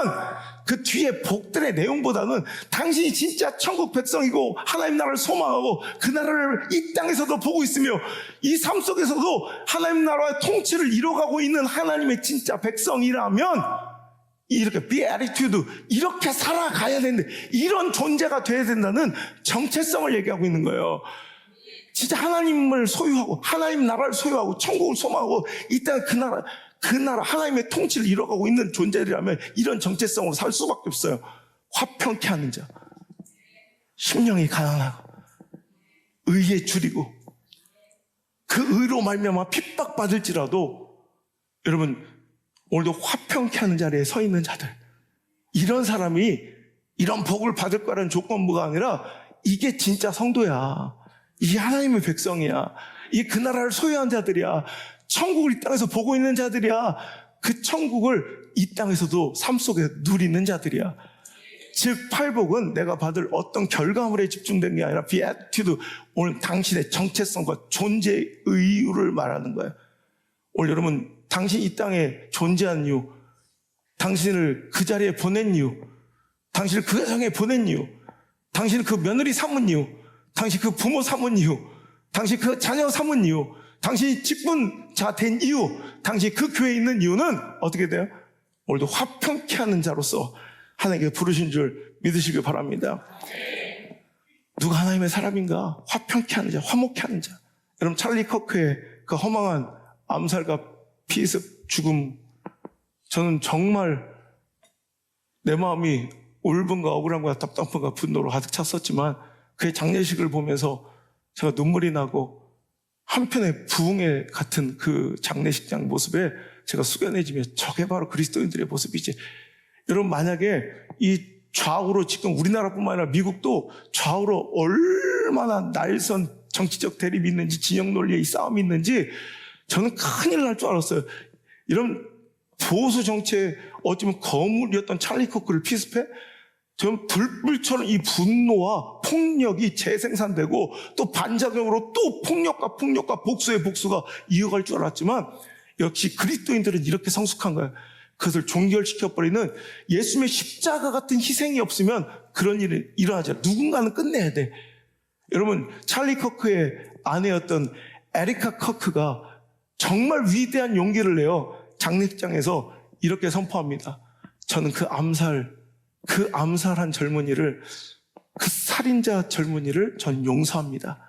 그 뒤에 복들의 내용보다는 당신이 진짜 천국 백성이고 하나님 나라를 소망하고 그 나라를 이 땅에서도 보고 있으며 이 삶 속에서도 하나님 나라의 통치를 이뤄가고 있는 하나님의 진짜 백성이라면 이렇게 be attitude, 이렇게 살아가야 되는데 이런 존재가 돼야 된다는 정체성을 얘기하고 있는 거예요. 진짜 하나님을 소유하고 하나님 나라를 소유하고 천국을 소망하고 이 땅에 그 나라 하나님의 통치를 이뤄가고 있는 존재들이라면 이런 정체성으로 살 수밖에 없어요. 화평케 하는 자, 심령이 가난하고 의에 줄이고 그 의로 말미암아 핍박받을지라도 여러분 오늘도 화평케 하는 자리에 서 있는 자들, 이런 사람이 이런 복을 받을 거라는 조건부가 아니라 이게 진짜 성도야, 이게 하나님의 백성이야, 이게 그 나라를 소유한 자들이야, 천국을 이 땅에서 보고 있는 자들이야, 그 천국을 이 땅에서도 삶 속에 누리는 자들이야. 즉 팔복은 내가 받을 어떤 결과물에 집중된 게 아니라 be attitude, 오늘 당신의 정체성과 존재의 이유를 말하는 거예요. 오늘 여러분, 당신 이 땅에 존재한 이유, 당신을 그 자리에 보낸 이유, 당신을 그 가정에 보낸 이유, 당신을 그 며느리 삼은 이유, 당신 그 부모 삼은 이유, 당신 그 자녀 삼은 이유, 당신이 직분자 된 이유, 당신이 그 교회에 있는 이유는 어떻게 돼요? 오늘도 화평케 하는 자로서 하나님께 부르신 줄 믿으시길 바랍니다. 누가 하나님의 사람인가? 화평케 하는 자, 화목케 하는 자. 여러분, 찰리 커크의 그 허망한 암살과 피습 죽음, 저는 정말 내 마음이 울분과 억울함과 답답함과 분노로 가득 찼었지만 그의 장례식을 보면서 제가 눈물이 나고 한편의 부흥회 같은 그 장례식장 모습에 제가 숙연해지며 저게 바로 그리스도인들의 모습이지. 여러분, 만약에 이 좌우로 지금 우리나라뿐만 아니라 미국도 좌우로 얼마나 날선 정치적 대립이 있는지, 진영 논리의 이 싸움이 있는지 저는 큰일 날 줄 알았어요. 이런 보수 정치의 어쩌면 거물이었던 찰리 코크를 피습해? 전 불불처럼 이 분노와 폭력이 재생산되고 또 반작용으로 또 폭력과 복수의 복수가 이어갈 줄 알았지만 역시 그리스도인들은 이렇게 성숙한 거예요. 그것을 종결시켜버리는 예수님의 십자가 같은 희생이 없으면 그런 일이 일어나지 않아요. 누군가는 끝내야 돼. 여러분, 찰리 커크의 아내였던 에리카 커크가 정말 위대한 용기를 내어 장례식장에서 이렇게 선포합니다. 저는 그 암살한 젊은이를, 그 살인자 젊은이를 전 용서합니다.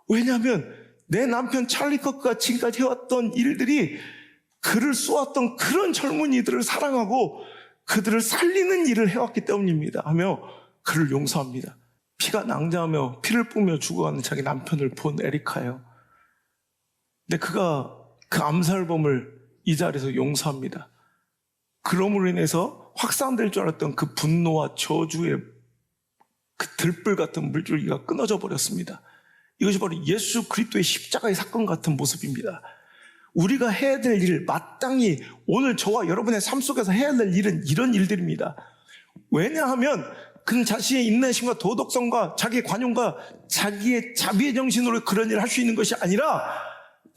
왜냐하면 내 남편 찰리 커크가 지금까지 해왔던 일들이 그를 쏘았던 그런 젊은이들을 사랑하고 그들을 살리는 일을 해왔기 때문입니다 하며 그를 용서합니다. 피가 낭자하며 피를 뿜며 죽어가는 자기 남편을 본 에리카예요. 근데 그가 그 암살범을 이 자리에서 용서합니다. 그럼으로 인해서 확산될 줄 알았던 그 분노와 저주의 그 들불 같은 물줄기가 끊어져 버렸습니다. 이것이 바로 예수 그리스도의 십자가의 사건 같은 모습입니다. 우리가 해야 될 일, 마땅히 오늘 저와 여러분의 삶 속에서 해야 될 일은 이런 일들입니다. 왜냐하면 그는 자신의 인내심과 도덕성과 자기의 관용과 자기의 자비의 정신으로 그런 일을 할 수 있는 것이 아니라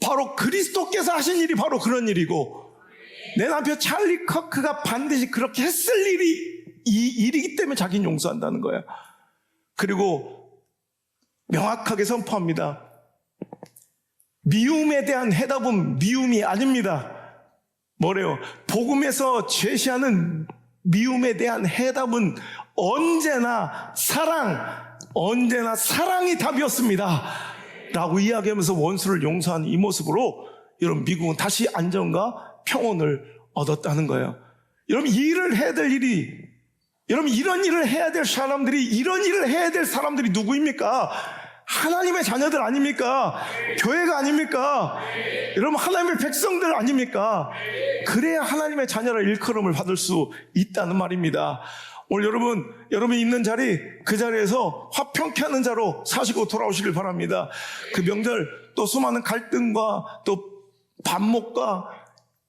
바로 그리스도께서 하신 일이 바로 그런 일이고, 내 남편 찰리 커크가 반드시 그렇게 했을 일이 이 일이기 때문에 자기는 용서한다는 거예요. 그리고 명확하게 선포합니다. 미움에 대한 해답은 미움이 아닙니다. 뭐래요? 복음에서 제시하는 미움에 대한 해답은 언제나 사랑이 답이었습니다. 라고 이야기하면서 원수를 용서한 이 모습으로 여러분 미국은 다시 안정과 평온을 얻었다는 거예요. 여러분 이 일을 해야 될 일이, 여러분 이런 일을 해야 될 사람들이, 이런 일을 해야 될 사람들이 누구입니까? 하나님의 자녀들 아닙니까? 교회가 아닙니까? 여러분 하나님의 백성들 아닙니까? 그래야 하나님의 자녀라 일컬음을 받을 수 있다는 말입니다. 오늘 여러분이 있는 자리, 그 자리에서 화평케 하는 자로 사시고 돌아오시길 바랍니다. 그 명절 또 수많은 갈등과 또 반목과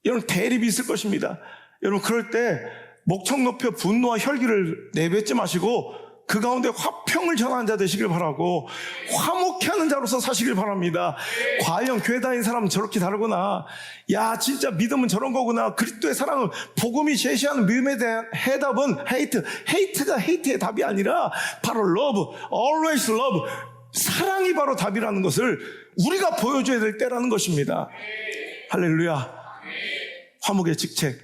이런 대립이 있을 것입니다. 여러분 그럴 때 목청 높여 분노와 혈기를 내뱉지 마시고 그 가운데 화평을 전하는 자 되시길 바라고 화목케 하는 자로서 사시길 바랍니다. 과연 교회 다니는 사람은 저렇게 다르구나, 야 진짜 믿음은 저런 거구나, 그리스도의 사랑은, 복음이 제시하는 믿음에 대한 해답은 헤이트가 헤이트의 답이 아니라 바로 love, always love, 사랑이 바로 답이라는 것을 우리가 보여줘야 될 때라는 것입니다. 할렐루야. 화목의 직책,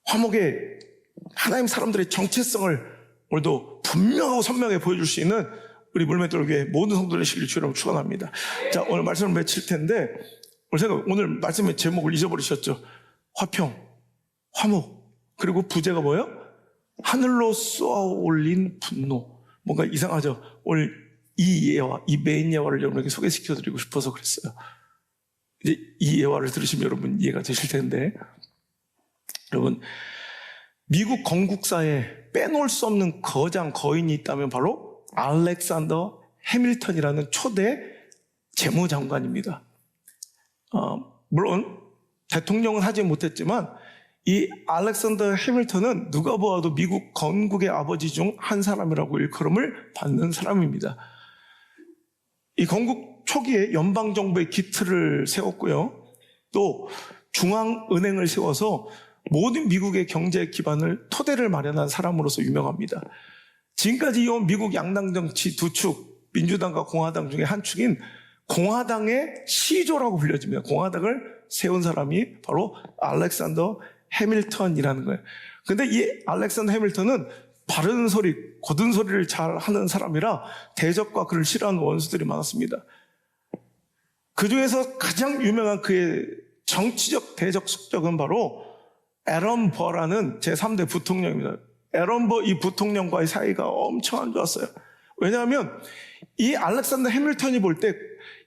화목의 하나님 사람들의 정체성을 오늘도 분명하고 선명하게 보여줄 수 있는 우리 물맷돌교회 모든 성도들의 시기를 주님으로 축원합니다. 자, 오늘 말씀을 맺힐 텐데 오늘 말씀의 제목을 잊어버리셨죠? 화평, 화목, 그리고 부제가 뭐예요? 하늘로 쏘아올린 분노. 뭔가 이상하죠? 오늘 이 예화, 이 메인 예화를 여러분에게 소개시켜드리고 싶어서 그랬어요. 이제 이 예화를 들으시면 여러분 이해가 되실 텐데, 여러분 미국 건국사에 빼놓을 수 없는 거인이 있다면 바로 알렉산더 해밀턴이라는 초대 재무장관입니다. 물론 대통령은 하지 못했지만 이 알렉산더 해밀턴은 누가 보아도 미국 건국의 아버지 중 한 사람이라고 일컬음을 받는 사람입니다. 이 건국 초기에 연방정부의 기틀을 세웠고요, 또 중앙은행을 세워서 모든 미국의 경제 기반을, 토대를 마련한 사람으로서 유명합니다. 지금까지 이어온 미국 양당 정치 두 축, 민주당과 공화당 중에 한 축인 공화당의 시조라고 불려집니다. 공화당을 세운 사람이 바로 알렉산더 해밀턴이라는 거예요. 근데 이 알렉산더 해밀턴은 바른 소리, 고든 소리를 잘 하는 사람이라 대적과 그를 싫어하는 원수들이 많았습니다. 그 중에서 가장 유명한 그의 정치적 대적 숙적은 바로 애런 버라는 제3대 부통령입니다. 애런 버 이 부통령과의 사이가 엄청 안 좋았어요. 왜냐하면 이 알렉산더 해밀턴이 볼 때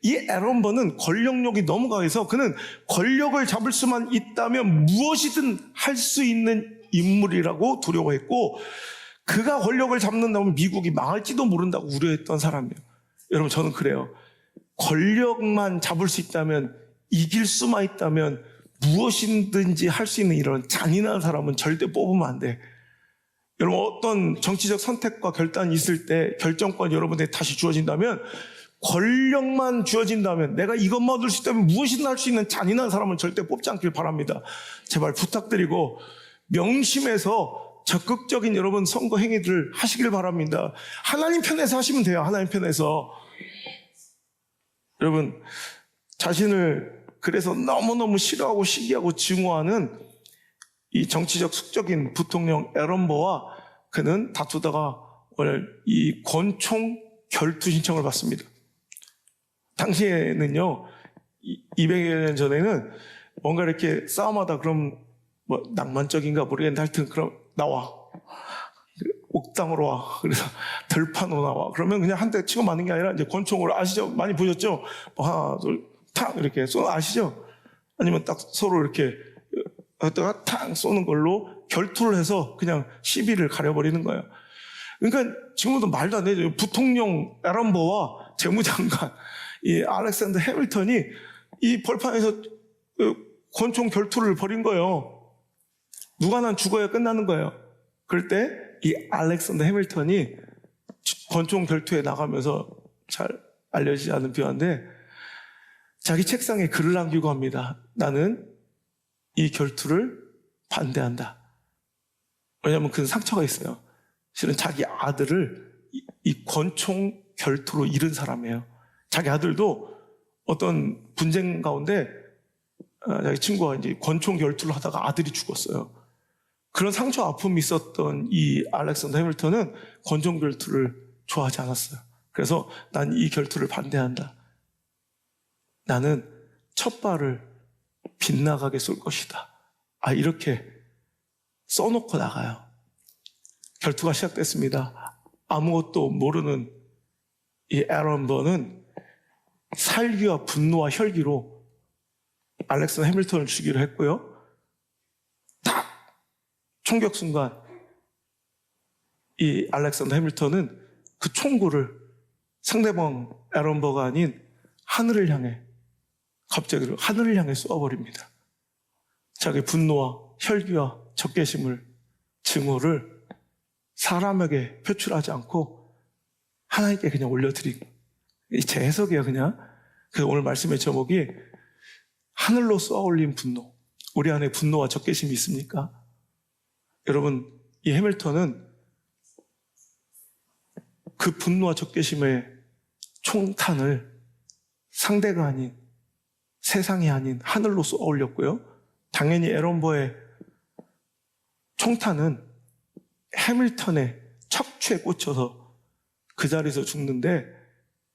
이 애런 버는 권력욕이 너무 강해서 그는 권력을 잡을 수만 있다면 무엇이든 할 수 있는 인물이라고 두려워했고, 그가 권력을 잡는다면 미국이 망할지도 모른다고 우려했던 사람이에요. 여러분 저는 그래요. 권력만 잡을 수 있다면, 이길 수만 있다면 무엇이든지 할 수 있는 이런 잔인한 사람은 절대 뽑으면 안 돼. 여러분 어떤 정치적 선택과 결단이 있을 때 결정권이 여러분에게 다시 주어진다면, 권력만 주어진다면, 내가 이것만 얻을 수 있다면 무엇이든 할 수 있는 잔인한 사람은 절대 뽑지 않길 바랍니다. 제발 부탁드리고 명심해서 적극적인 여러분 선거 행위들을 하시길 바랍니다. 하나님 편에서 하시면 돼요. 하나님 편에서. 여러분 자신을 그래서 너무너무 싫어하고 시기하고 증오하는 이 정치적 숙적인 부통령 애런 버와 그는 다투다가 오늘 이 권총 결투 신청을 받습니다. 당시에는요, 200여 년 전에는 뭔가 이렇게 싸움하다 그럼 뭐 낭만적인가 모르겠는데 하여튼 그럼 나와, 옥당으로 와, 그래서 들판으로 나와, 그러면 그냥 한 대 치고 맞는 게 아니라 이제 권총으로, 아시죠? 많이 보셨죠? 하나 둘 탁 이렇게 쏘, 아시죠? 아니면 딱 서로 이렇게 갖다가 탕 쏘는 걸로 결투를 해서 그냥 시비를 가려버리는 거예요. 그러니까 지금도 말도 안 되죠. 부통령 애런 버와 재무장관 이 알렉산더 해밀턴이 이 벌판에서 권총 결투를 벌인 거예요. 누가 난 죽어야 끝나는 거예요. 그럴 때 이 알렉산더 해밀턴이 권총 결투에 나가면서 잘 알려지지 않은 비화인데 자기 책상에 글을 남기고 합니다. 나는 이 결투를 반대한다. 왜냐하면 그는 상처가 있어요. 실은 자기 아들을 이 권총 결투로 잃은 사람이에요. 자기 아들도 어떤 분쟁 가운데 자기 친구가 이제 권총 결투를 하다가 아들이 죽었어요. 그런 상처 아픔이 있었던 이 알렉산더 해밀턴은 권총 결투를 좋아하지 않았어요. 그래서 난 이 결투를 반대한다. 나는 첫 발을 빗나가게 쏠 것이다. 이렇게 써놓고 나가요. 결투가 시작됐습니다. 아무것도 모르는 이 애런 버는 살기와 분노와 혈기로 알렉산더 해밀턴을 죽이려 했고요. 딱 총격 순간 이 알렉산더 해밀턴은 그 총구를 상대방 애런 버가 아닌 하늘을 향해, 갑자기 하늘을 향해 쏘아버립니다. 자기 분노와 혈기와 적개심을, 증오를 사람에게 표출하지 않고 하나님께 그냥 올려드리고, 제 해석이에요. 그냥 그래서 오늘 말씀의 제목이 하늘로 쏘아올린 분노. 우리 안에 분노와 적개심이 있습니까? 여러분, 이 해밀턴은 그 분노와 적개심의 총탄을 상대가 아닌, 세상이 아닌 하늘로 쏘아올렸고요. 당연히 애런 버의 총탄은 해밀턴의 척추에 꽂혀서 그 자리에서 죽는데,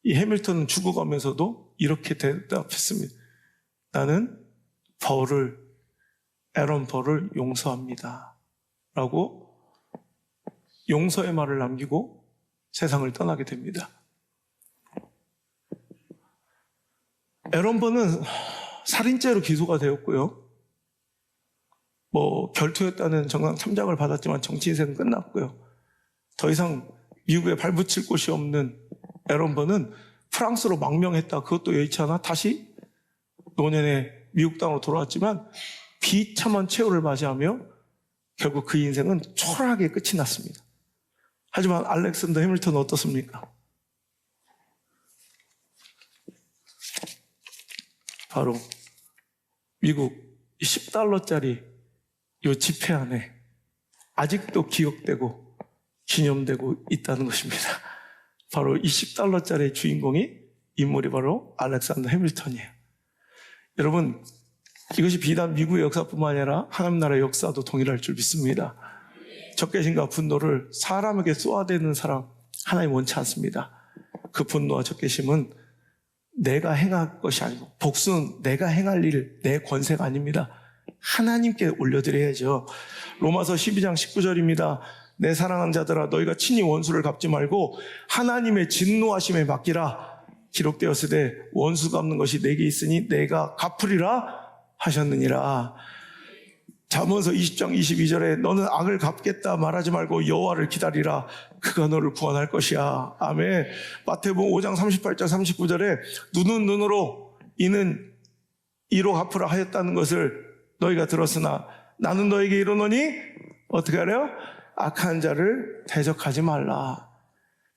이 해밀턴은 죽어가면서도 이렇게 대답했습니다. 나는 애런 버를 용서합니다. 라고 용서의 말을 남기고 세상을 떠나게 됩니다. 애런 버는 살인죄로 기소가 되었고요. 결투했다는 정당 참작을 받았지만 정치 인생은 끝났고요. 더 이상 미국에 발붙일 곳이 없는 애런 버는 프랑스로 망명했다. 그것도 여의치 않아 다시 노년에 미국 땅으로 돌아왔지만 비참한 최후를 맞이하며 결국 그 인생은 초라하게 끝이 났습니다. 하지만 알렉산더 해밀턴은 어떻습니까? 바로 미국 10달러짜리 이 지폐 안에 아직도 기억되고 기념되고 있다는 것입니다. 바로 이 10달러짜리 주인공이, 인물이 바로 알렉산더 해밀턴이에요. 여러분, 이것이 비단 미국의 역사뿐만 아니라 하나님 나라의 역사도 동일할 줄 믿습니다. 적개심과 분노를 사람에게 쏘아대는 사람 하나님 원치 않습니다. 그 분노와 적개심은 내가 행할 것이 아니고, 복수는 내가 행할 일, 내 권세가 아닙니다. 하나님께 올려드려야죠. 로마서 12장 19절입니다. 내 사랑하는 자들아, 너희가 친히 원수를 갚지 말고 하나님의 진노하심에 맡기라. 기록되었으되 원수 갚는 것이 내게 있으니 내가 갚으리라 하셨느니라. 잠언서 20장 22절에 너는 악을 갚겠다 말하지 말고 여호와를 기다리라. 그가 너를 구원할 것이야. 아멘. 마태복음 5장 38절 39절에 눈은 눈으로 이는 이로 갚으라 하였다는 것을 너희가 들었으나 나는 너에게 이르노니 어떻게 하래요? 악한 자를 대적하지 말라.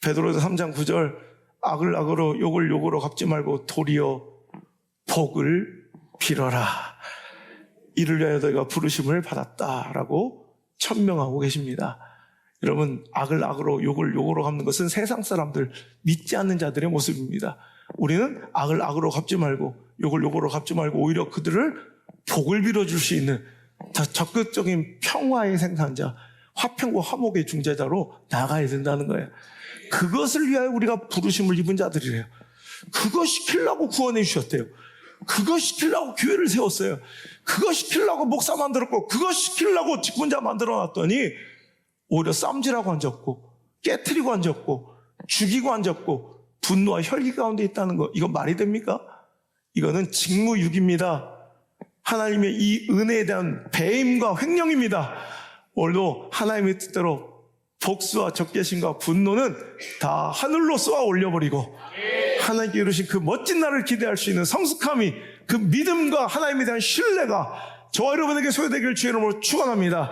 베드로서 3장 9절 악을 악으로 욕을 욕으로 갚지 말고 도리어 복을 빌어라. 이를 위하여 너희가 부르심을 받았다라고 천명하고 계십니다. 여러분, 악을 악으로 욕을 욕으로 갚는 것은 세상 사람들, 믿지 않는 자들의 모습입니다. 우리는 악을 악으로 갚지 말고 욕을 욕으로 갚지 말고 오히려 그들을 복을 빌어줄 수 있는 적극적인 평화의 생산자, 화평과 화목의 중재자로 나가야 된다는 거예요. 그것을 위하여 우리가 부르심을 입은 자들이래요. 그거 시키려고 구원해 주셨대요. 그거 시키려고 교회를 세웠어요. 그거 시키려고 목사 만들었고, 그거 시키려고 직분자 만들어놨더니 오히려 쌈질하고 앉았고, 깨트리고 앉았고, 죽이고 앉았고, 분노와 혈기 가운데 있다는 거, 이거 말이 됩니까? 이거는 직무유기입니다. 하나님의 이 은혜에 대한 배임과 횡령입니다. 오늘도 하나님의 뜻대로 복수와 적개심과 분노는 다 하늘로 쏘아 올려버리고, 하나님께 이루신 그 멋진 날을 기대할 수 있는 성숙함이, 그 믿음과 하나님에 대한 신뢰가 저와 여러분에게 소유되기를 주의 이름으로 축원합니다.